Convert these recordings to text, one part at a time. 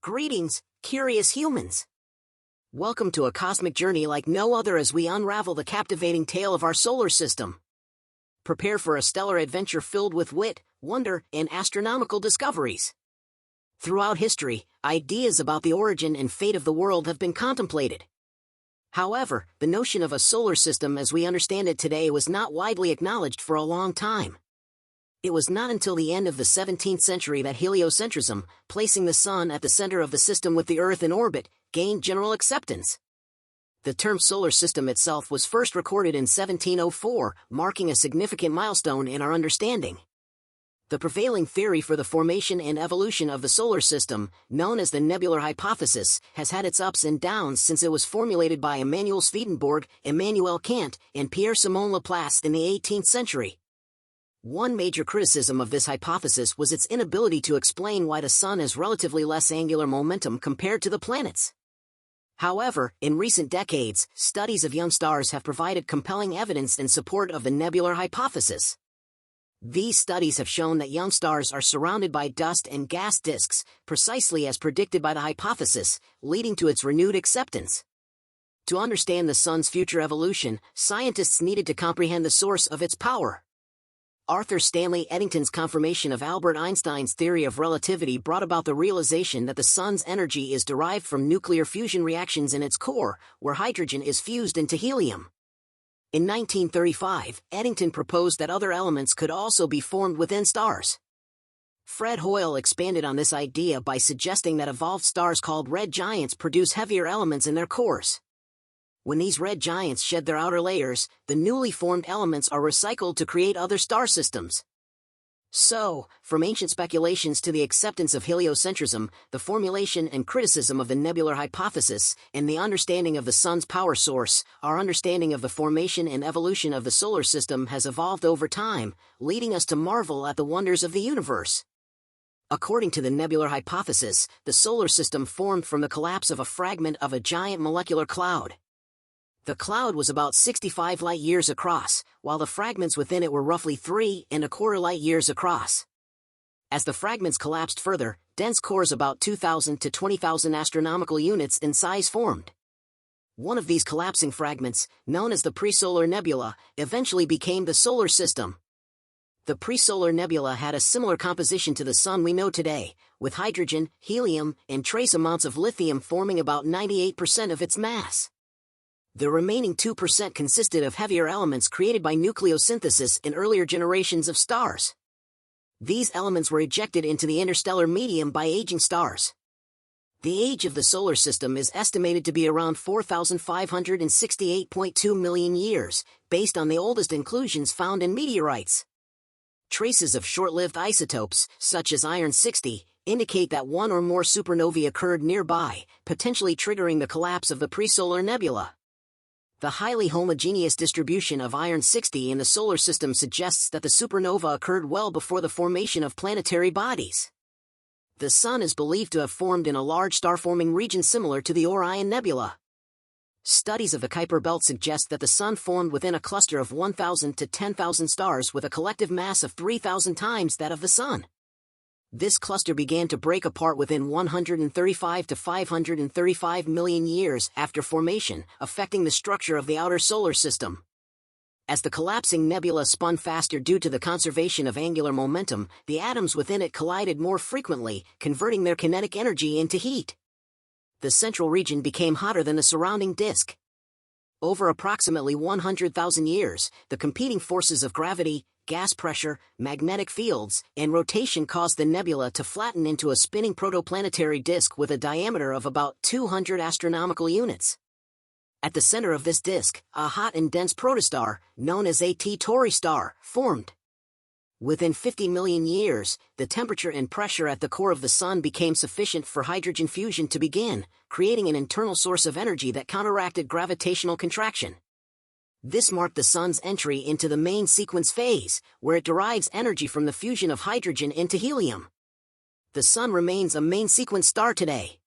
Greetings, curious humans. Welcome to a cosmic journey like no other as we unravel the captivating tale of our solar system. Prepare for a stellar adventure filled with wit, wonder, and astronomical discoveries. Throughout history, ideas about the origin and fate of the world have been contemplated. However, the notion of a solar system as we understand it today was not widely acknowledged for a long time. It was not until the end of the 17th century that heliocentrism, placing the Sun at the center of the system with the Earth in orbit, gained general acceptance. The term solar system itself was first recorded in 1704, marking a significant milestone in our understanding. The prevailing theory for the formation and evolution of the solar system, known as the nebular hypothesis, has had its ups and downs since it was formulated by Emmanuel Swedenborg, Immanuel Kant, and Pierre-Simon Laplace in the 18th century. One major criticism of this hypothesis was its inability to explain why the Sun has relatively less angular momentum compared to the planets. However, in recent decades, studies of young stars have provided compelling evidence in support of the nebular hypothesis. These studies have shown that young stars are surrounded by dust and gas disks, precisely as predicted by the hypothesis, leading to its renewed acceptance. To understand the Sun's future evolution, scientists needed to comprehend the source of its power. Arthur Stanley Eddington's confirmation of Albert Einstein's theory of relativity brought about the realization that the Sun's energy is derived from nuclear fusion reactions in its core, where hydrogen is fused into helium. In 1935, Eddington proposed that other elements could also be formed within stars. Fred Hoyle expanded on this idea by suggesting that evolved stars called red giants produce heavier elements in their cores. When these red giants shed their outer layers, the newly formed elements are recycled to create other star systems. So, from ancient speculations to the acceptance of heliocentrism, the formulation and criticism of the nebular hypothesis, and the understanding of the Sun's power source, our understanding of the formation and evolution of the solar system has evolved over time, leading us to marvel at the wonders of the universe. According to the nebular hypothesis, the solar system formed from the collapse of a fragment of a giant molecular cloud. The cloud was about 65 light-years across, while the fragments within it were roughly 3¼ light-years across. As the fragments collapsed further, dense cores about 2,000 to 20,000 astronomical units in size formed. One of these collapsing fragments, known as the presolar nebula, eventually became the solar system. The presolar nebula had a similar composition to the Sun we know today, with hydrogen, helium, and trace amounts of lithium forming about 98% of its mass. The remaining 2% consisted of heavier elements created by nucleosynthesis in earlier generations of stars. These elements were ejected into the interstellar medium by aging stars. The age of the solar system is estimated to be around 4,568.2 million years, based on the oldest inclusions found in meteorites. Traces of short-lived isotopes, such as iron-60, indicate that one or more supernovae occurred nearby, potentially triggering the collapse of the presolar nebula. The highly homogeneous distribution of iron-60 in the solar system suggests that the supernova occurred well before the formation of planetary bodies. The Sun is believed to have formed in a large star-forming region similar to the Orion Nebula. Studies of the Kuiper Belt suggest that the Sun formed within a cluster of 1,000 to 10,000 stars with a collective mass of 3,000 times that of the Sun. This cluster began to break apart within 135 to 535 million years after formation, affecting the structure of the outer solar system. As the collapsing nebula spun faster due to the conservation of angular momentum, the atoms within it collided more frequently, converting their kinetic energy into heat. The central region became hotter than the surrounding disk. Over approximately 100,000 years, the competing forces of gravity, gas pressure, magnetic fields, and rotation caused the nebula to flatten into a spinning protoplanetary disk with a diameter of about 200 astronomical units. At the center of this disk, a hot and dense protostar, known as a Tauri star, formed. Within 50 million years, the temperature and pressure at the core of the Sun became sufficient for hydrogen fusion to begin, creating an internal source of energy that counteracted gravitational contraction. This marked the Sun's entry into the main sequence phase, where it derives energy from the fusion of hydrogen into helium. The Sun remains a main sequence star today.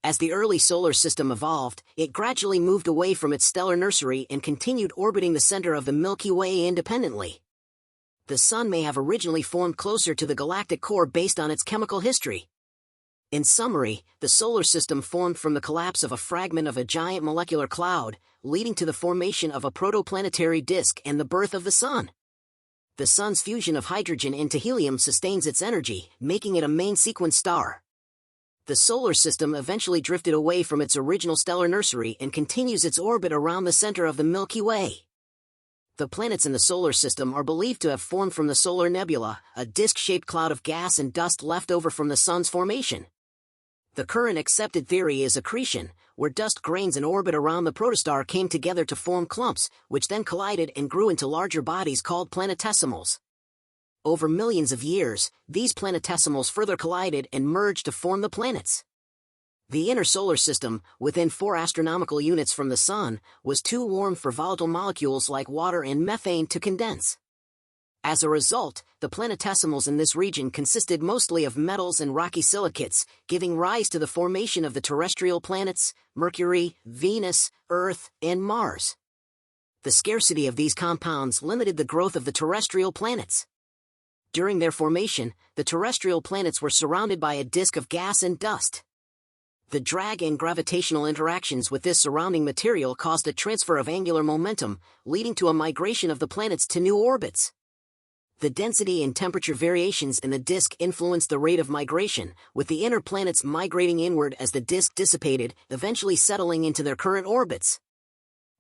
As the early solar system evolved, it gradually moved away from its stellar nursery and continued orbiting the center of the Milky Way independently. The Sun may have originally formed closer to the galactic core based on its chemical history. In summary, the solar system formed from the collapse of a fragment of a giant molecular cloud, leading to the formation of a protoplanetary disk and the birth of the Sun. The Sun's fusion of hydrogen into helium sustains its energy, making it a main-sequence star. The solar system eventually drifted away from its original stellar nursery and continues its orbit around the center of the Milky Way. The planets in the solar system are believed to have formed from the solar nebula, a disk-shaped cloud of gas and dust left over from the Sun's formation. The current accepted theory is accretion, where dust grains in orbit around the protostar came together to form clumps, which then collided and grew into larger bodies called planetesimals. Over millions of years, these planetesimals further collided and merged to form the planets. The inner solar system, within 4 astronomical units from the Sun, was too warm for volatile molecules like water and methane to condense. As a result, the planetesimals in this region consisted mostly of metals and rocky silicates, giving rise to the formation of the terrestrial planets, Mercury, Venus, Earth, and Mars. The scarcity of these compounds limited the growth of the terrestrial planets. During their formation, the terrestrial planets were surrounded by a disk of gas and dust. The drag and gravitational interactions with this surrounding material caused a transfer of angular momentum, leading to a migration of the planets to new orbits. The density and temperature variations in the disk influenced the rate of migration, with the inner planets migrating inward as the disk dissipated, eventually settling into their current orbits.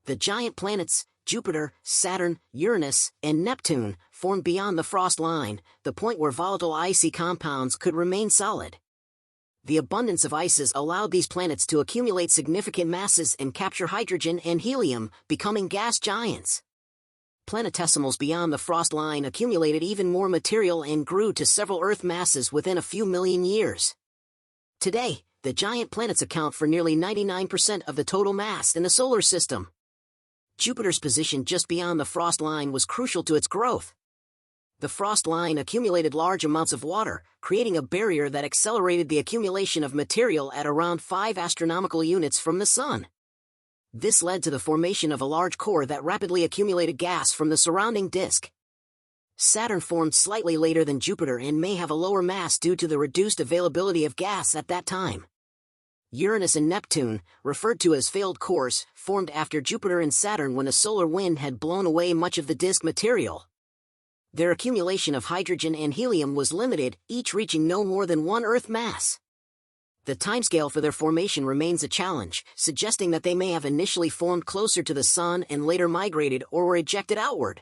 The giant planets, Jupiter, Saturn, Uranus, and Neptune, formed beyond the frost line, the point where volatile icy compounds could remain solid. The abundance of ices allowed these planets to accumulate significant masses and capture hydrogen and helium, becoming gas giants. Planetesimals beyond the frost line accumulated even more material and grew to several Earth masses within a few million years. Today, the giant planets account for nearly 99% of the total mass in the solar system. Jupiter's position just beyond the frost line was crucial to its growth. The frost line accumulated large amounts of water, creating a barrier that accelerated the accumulation of material at around 5 astronomical units from the Sun. This led to the formation of a large core that rapidly accumulated gas from the surrounding disk. Saturn formed slightly later than Jupiter and may have a lower mass due to the reduced availability of gas at that time. Uranus and Neptune, referred to as failed cores, formed after Jupiter and Saturn when a solar wind had blown away much of the disk material. Their accumulation of hydrogen and helium was limited, each reaching no more than 1 Earth mass. The timescale for their formation remains a challenge, suggesting that they may have initially formed closer to the Sun and later migrated or were ejected outward.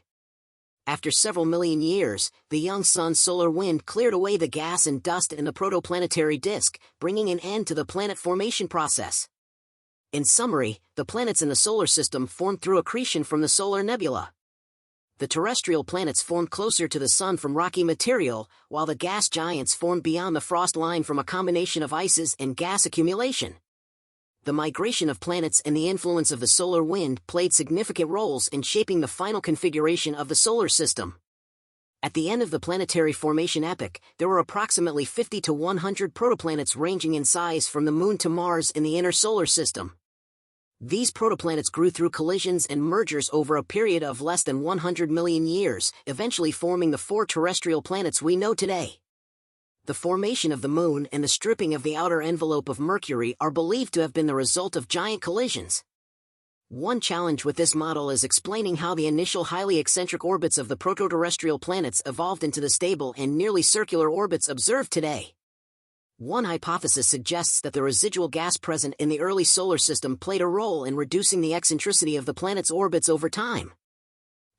After several million years, the young Sun's solar wind cleared away the gas and dust in the protoplanetary disk, bringing an end to the planet formation process. In summary, the planets in the solar system formed through accretion from the solar nebula. The terrestrial planets formed closer to the Sun from rocky material, while the gas giants formed beyond the frost line from a combination of ices and gas accumulation. The migration of planets and the influence of the solar wind played significant roles in shaping the final configuration of the solar system. At the end of the planetary formation epoch, there were approximately 50 to 100 protoplanets ranging in size from the Moon to Mars in the inner solar system. These protoplanets grew through collisions and mergers over a period of less than 100 million years, eventually forming the 4 terrestrial planets we know today. The formation of the Moon and the stripping of the outer envelope of Mercury are believed to have been the result of giant collisions. One challenge with this model is explaining how the initial highly eccentric orbits of the prototerrestrial planets evolved into the stable and nearly circular orbits observed today. One hypothesis suggests that the residual gas present in the early solar system played a role in reducing the eccentricity of the planet's orbits over time.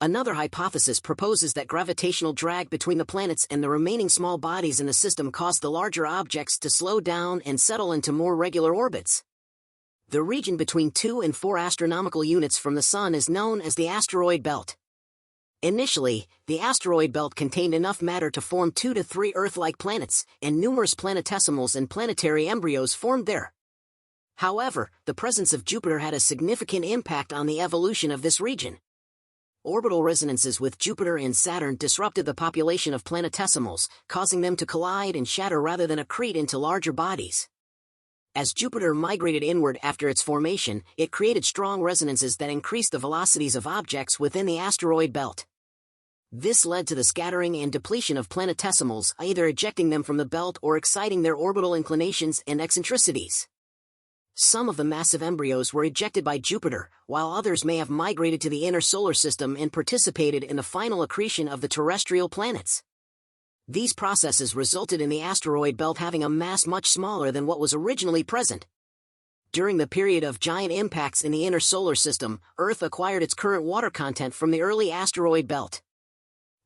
Another hypothesis proposes that gravitational drag between the planets and the remaining small bodies in the system caused the larger objects to slow down and settle into more regular orbits. The region between 2 and 4 astronomical units from the Sun is known as the asteroid belt. Initially, the asteroid belt contained enough matter to form 2 to 3 Earth-like planets, and numerous planetesimals and planetary embryos formed there. However, the presence of Jupiter had a significant impact on the evolution of this region. Orbital resonances with Jupiter and Saturn disrupted the population of planetesimals, causing them to collide and shatter rather than accrete into larger bodies. As Jupiter migrated inward after its formation, it created strong resonances that increased the velocities of objects within the asteroid belt. This led to the scattering and depletion of planetesimals, either ejecting them from the belt or exciting their orbital inclinations and eccentricities. Some of the massive embryos were ejected by Jupiter, while others may have migrated to the inner solar system and participated in the final accretion of the terrestrial planets. These processes resulted in the asteroid belt having a mass much smaller than what was originally present. During the period of giant impacts in the inner solar system, Earth acquired its current water content from the early asteroid belt.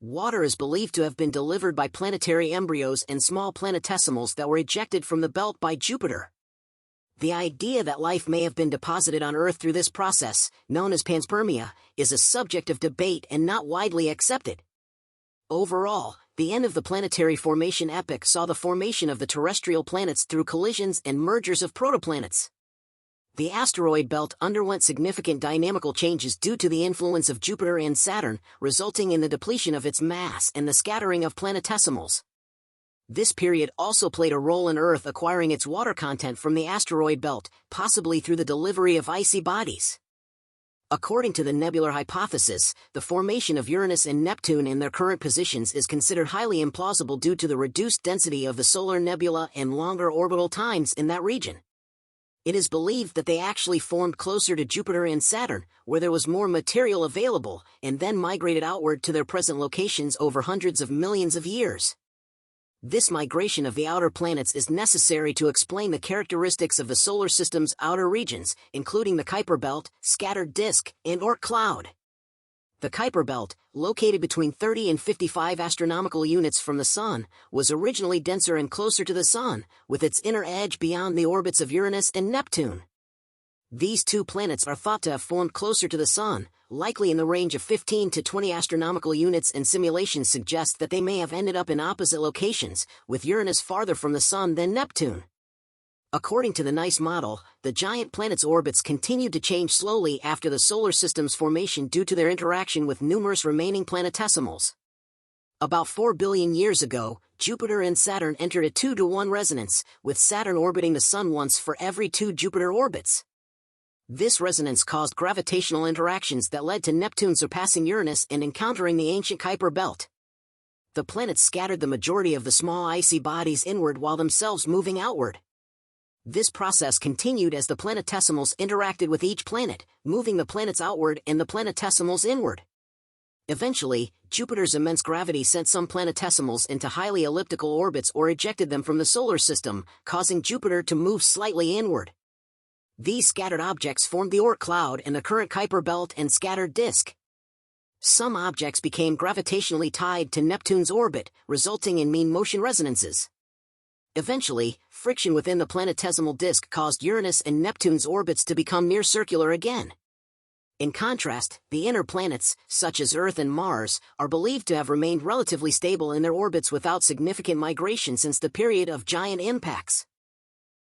Water is believed to have been delivered by planetary embryos and small planetesimals that were ejected from the belt by Jupiter. The idea that life may have been deposited on Earth through this process, known as panspermia, is a subject of debate and not widely accepted. Overall, the end of the planetary formation epoch saw the formation of the terrestrial planets through collisions and mergers of protoplanets. The asteroid belt underwent significant dynamical changes due to the influence of Jupiter and Saturn, resulting in the depletion of its mass and the scattering of planetesimals. This period also played a role in Earth acquiring its water content from the asteroid belt, possibly through the delivery of icy bodies. According to the nebular hypothesis, the formation of Uranus and Neptune in their current positions is considered highly implausible due to the reduced density of the solar nebula and longer orbital times in that region. It is believed that they actually formed closer to Jupiter and Saturn, where there was more material available, and then migrated outward to their present locations over hundreds of millions of years. This migration of the outer planets is necessary to explain the characteristics of the solar system's outer regions, including the Kuiper belt, scattered disk, and Oort cloud. The Kuiper belt, located between 30 and 55 astronomical units from the Sun, was originally denser and closer to the Sun, with its inner edge beyond the orbits of Uranus and Neptune. These two planets are thought to have formed closer to the Sun, likely in the range of 15 to 20 astronomical units, and simulations suggest that they may have ended up in opposite locations, with Uranus farther from the Sun than Neptune. According to the NICE model, the giant planets' orbits continued to change slowly after the solar system's formation due to their interaction with numerous remaining planetesimals. About 4 billion years ago, Jupiter and Saturn entered a 2-to-1 resonance, with Saturn orbiting the Sun once for every 2 Jupiter orbits. This resonance caused gravitational interactions that led to Neptune surpassing Uranus and encountering the ancient Kuiper belt. The planets scattered the majority of the small icy bodies inward while themselves moving outward. This process continued as the planetesimals interacted with each planet, moving the planets outward and the planetesimals inward. Eventually, Jupiter's immense gravity sent some planetesimals into highly elliptical orbits or ejected them from the solar system, causing Jupiter to move slightly inward. These scattered objects formed the Oort cloud and the current Kuiper belt and scattered disk. Some objects became gravitationally tied to Neptune's orbit, resulting in mean motion resonances. Eventually, friction within the planetesimal disk caused Uranus and Neptune's orbits to become near circular again. In contrast, the inner planets, such as Earth and Mars, are believed to have remained relatively stable in their orbits without significant migration since the period of giant impacts.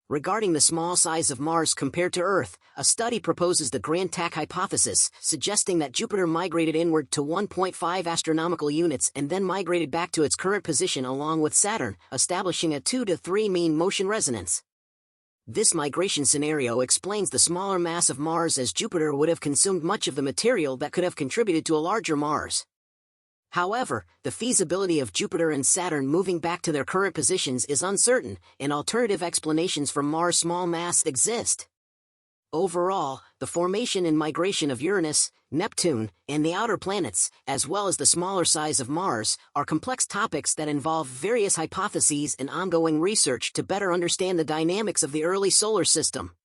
Regarding the small size of Mars compared to Earth, a study proposes the Grand Tack hypothesis, suggesting that Jupiter migrated inward to 1.5 astronomical units and then migrated back to its current position along with Saturn, establishing a 2 to 3 mean motion resonance. This migration scenario explains the smaller mass of Mars, as Jupiter would have consumed much of the material that could have contributed to a larger Mars. However, the feasibility of Jupiter and Saturn moving back to their current positions is uncertain, and alternative explanations for Mars' small mass exist. Overall, the formation and migration of Uranus, Neptune, and the outer planets, as well as the smaller size of Mars, are complex topics that involve various hypotheses and ongoing research to better understand the dynamics of the early solar system.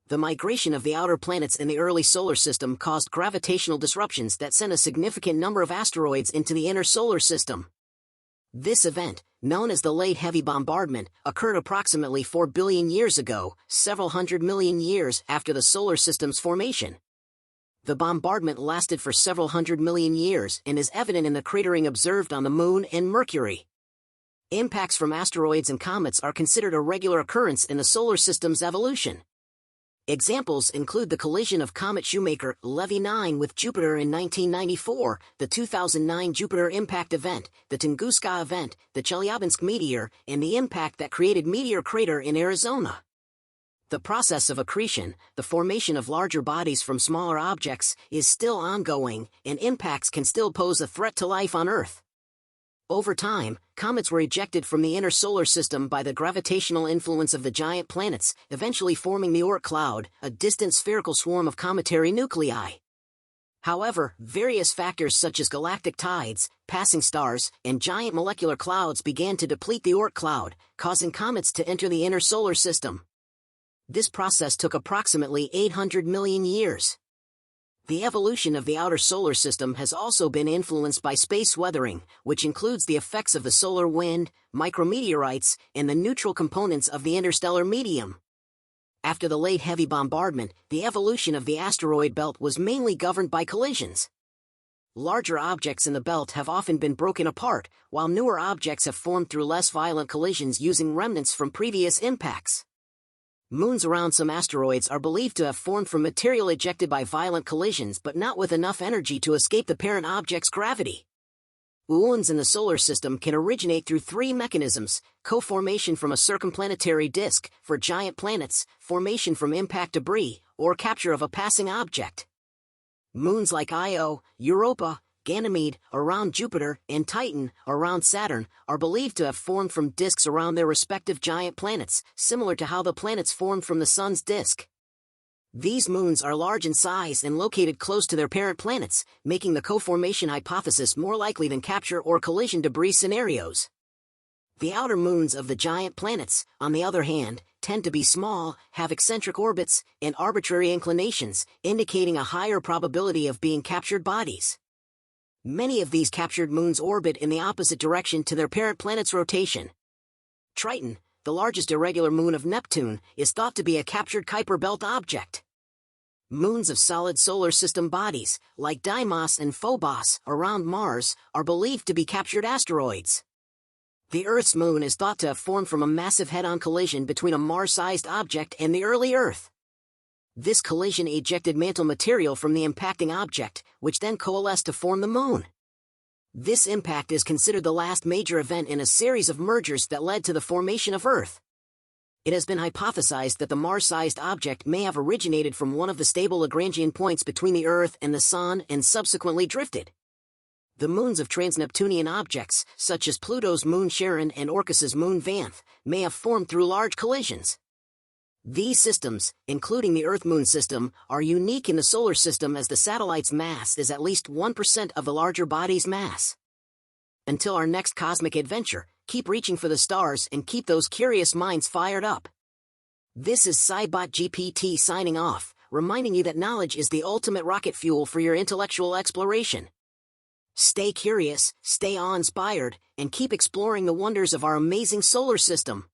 The migration of the outer planets in the early solar system caused gravitational disruptions that sent a significant number of asteroids into the inner solar system. This event, known as the Late Heavy Bombardment, occurred approximately 4 billion years ago, several hundred million years after the solar system's formation. The bombardment lasted for several hundred million years and is evident in the cratering observed on the Moon and Mercury. Impacts from asteroids and comets are considered a regular occurrence in the solar system's evolution. Examples include the collision of Comet Shoemaker-Levy 9 with Jupiter in 1994, the 2009 Jupiter impact event, the Tunguska event, the Chelyabinsk meteor, and the impact that created Meteor Crater in Arizona. The process of accretion, the formation of larger bodies from smaller objects, is still ongoing, and impacts can still pose a threat to life on Earth. Over time, comets were ejected from the inner solar system by the gravitational influence of the giant planets, eventually forming the Oort cloud, a distant spherical swarm of cometary nuclei. However, various factors such as galactic tides, passing stars, and giant molecular clouds began to deplete the Oort cloud, causing comets to enter the inner solar system. This process took approximately 800 million years. The evolution of the outer solar system has also been influenced by space weathering, which includes the effects of the solar wind, micrometeorites, and the neutral components of the interstellar medium. After the late heavy bombardment, the evolution of the asteroid belt was mainly governed by collisions. Larger objects in the belt have often been broken apart, while newer objects have formed through less violent collisions using remnants from previous impacts. Moons around some asteroids are believed to have formed from material ejected by violent collisions but not with enough energy to escape the parent object's gravity. Moons in the solar system can originate through three mechanisms: co-formation from a circumplanetary disk, for giant planets, formation from impact debris, or capture of a passing object. Moons like Io, Europa, Ganymede, around Jupiter, and Titan, around Saturn, are believed to have formed from disks around their respective giant planets, similar to how the planets formed from the Sun's disk. These moons are large in size and located close to their parent planets, making the co-formation hypothesis more likely than capture or collision debris scenarios. The outer moons of the giant planets, on the other hand, tend to be small, have eccentric orbits, and arbitrary inclinations, indicating a higher probability of being captured bodies. Many of these captured moons orbit in the opposite direction to their parent planet's rotation. Triton, the largest irregular moon of Neptune, is thought to be a captured Kuiper belt object. Moons of solid solar system bodies, like Deimos and Phobos, around Mars, are believed to be captured asteroids. The Earth's moon is thought to have formed from a massive head-on collision between a Mars-sized object and the early Earth. This collision ejected mantle material from the impacting object, which then coalesced to form the moon. This impact is considered the last major event in a series of mergers that led to the formation of Earth. It has been hypothesized that the Mars-sized object may have originated from one of the stable Lagrangian points between the Earth and the Sun and subsequently drifted. The moons of trans-Neptunian objects, such as Pluto's moon Charon and Orcus's moon Vanth, may have formed through large collisions. These systems, including the Earth-Moon system, are unique in the solar system as the satellite's mass is at least 1% of the larger body's mass. Until our next cosmic adventure, keep reaching for the stars and keep those curious minds fired up. This is Cybot GPT signing off, reminding you that knowledge is the ultimate rocket fuel for your intellectual exploration. Stay curious, stay awe-inspired, and keep exploring the wonders of our amazing solar system.